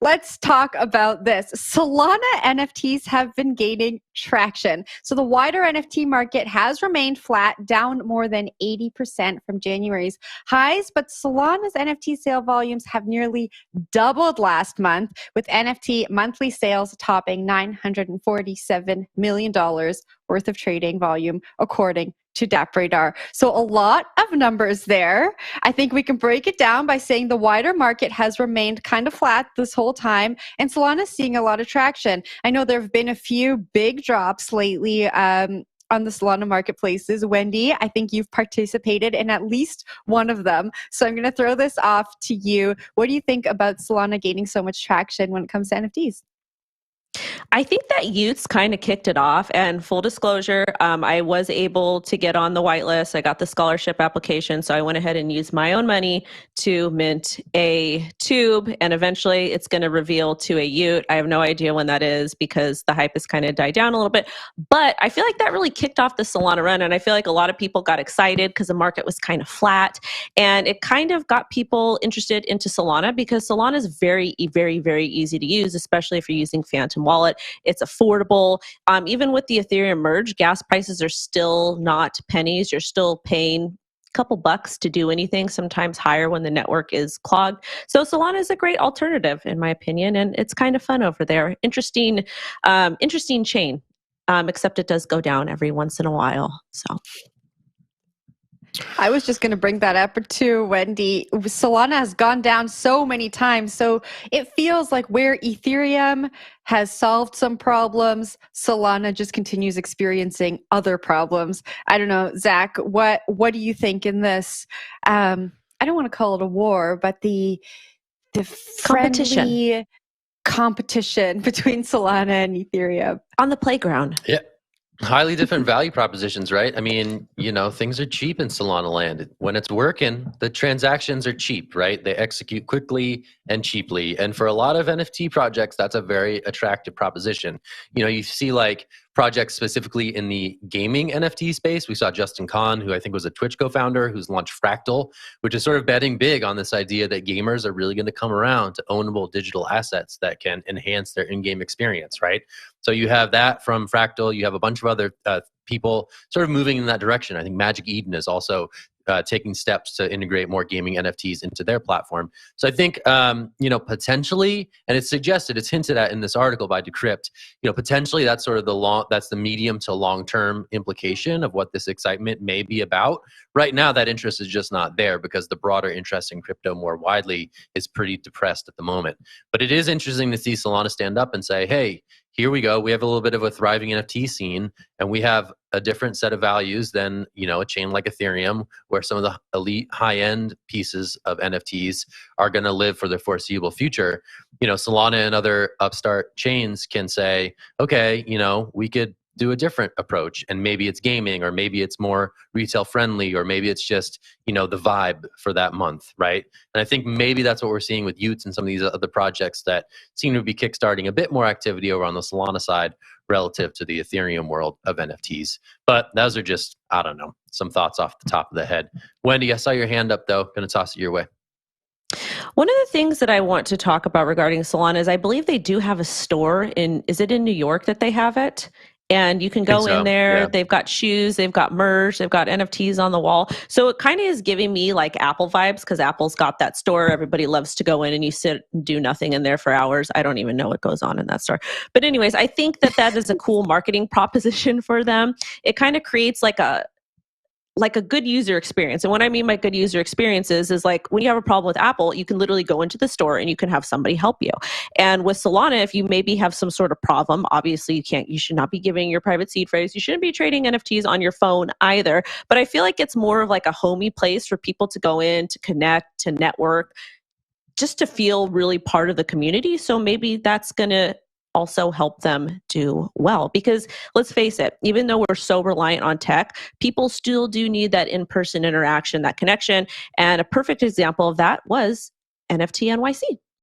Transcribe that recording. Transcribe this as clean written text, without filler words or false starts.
Let's talk about this. Solana NFTs have been gaining traction. So the wider NFT market has remained flat, down more than 80% from January's highs, but Solana's NFT sale volumes have nearly doubled last month, with NFT monthly sales topping $947 million worth of trading volume, according to DappRadar. So a lot of numbers there. I think we can break it down by saying the wider market has remained kind of flat this whole time, and Solana's seeing a lot of traction. I know there have been a few big drops lately on the Solana marketplaces. Wendy, I think you've participated in at least one of them. So I'm going to throw this off to you. What do you think about Solana gaining so much traction when it comes to NFTs? I think that Utes kind of kicked it off. And full disclosure, I was able to get on the whitelist. I got the scholarship application. So I went ahead and used my own money to mint a tube. And eventually it's going to reveal to a Ute. I have no idea when that is because the hype has kind of died down a little bit. But I feel like that really kicked off the Solana run. And I feel like a lot of people got excited because the market was kind of flat. And it kind of got people interested into Solana because Solana is very, very, very easy to use, especially if you're using Phantom Wallet. It's affordable. Even with the Ethereum merge, gas prices are still not pennies. You're still paying a couple bucks to do anything, sometimes higher when the network is clogged. So Solana is a great alternative, in my opinion, and it's kind of fun over there. Interesting chain, except it does go down every once in a while. So. I was just going to bring that up too, Wendy. Solana has gone down so many times. So it feels like where Ethereum has solved some problems, Solana just continues experiencing other problems. I don't know, Zach, what do you think in this? I don't want to call it a war, but the competition between Solana and Ethereum. On the playground. Yeah. Highly different value propositions, right? I mean, things are cheap in Solana land. When it's working, the transactions are cheap, right? They execute quickly and cheaply. And for a lot of NFT projects, that's a very attractive proposition. You see like projects specifically in the gaming NFT space. We saw Justin Kahn, who I think was a Twitch co-founder, who's launched Fractal, which is sort of betting big on this idea that gamers are really going to come around to ownable digital assets that can enhance their in-game experience, right? So you have that from Fractal. You have a bunch of other people sort of moving in that direction. I think Magic Eden is also taking steps to integrate more gaming NFTs into their platform. So I think, potentially, and it's hinted at in this article by Decrypt, potentially that's sort of that's the medium to long-term implication of what this excitement may be about. Right now, that interest is just not there because the broader interest in crypto more widely is pretty depressed at the moment. But it is interesting to see Solana stand up and say, hey, here we go. We have a little bit of a thriving NFT scene, and we have a different set of values than, a chain like Ethereum, where some of the elite high-end pieces of NFTs are going to live for the foreseeable future. Solana and other upstart chains can say, okay, we could do a different approach, and maybe it's gaming, or maybe it's more retail friendly, or maybe it's just the vibe for that month, right? And I think maybe that's what we're seeing with Utes and some of these other projects that seem to be kickstarting a bit more activity over on the Solana side relative to the Ethereum world of NFTs. But those are just, I don't know, some thoughts off the top of the head. Wendy, I saw your hand up though. Going to toss it your way. One of the things that I want to talk about regarding Solana is I believe they do have a store is it in New York that they have it? And you can go in there. Yeah. They've got shoes, they've got merch, they've got NFTs on the wall. So it kind of is giving me like Apple vibes because Apple's got that store. Everybody loves to go in and you sit and do nothing in there for hours. I don't even know what goes on in that store. But anyways, I think that is a cool marketing proposition for them. It kind of creates like a good user experience. And what I mean by good user experiences is like when you have a problem with Apple, you can literally go into the store and you can have somebody help you. And with Solana, if you maybe have some sort of problem, obviously you should not be giving your private seed phrase. You shouldn't be trading NFTs on your phone either. But I feel like it's more of like a homey place for people to go in, to connect, to network, just to feel really part of the community. So maybe that's going to also help them do well. Because let's face it, even though we're so reliant on tech, people still do need that in-person interaction, that connection. And a perfect example of that was NFT NYC.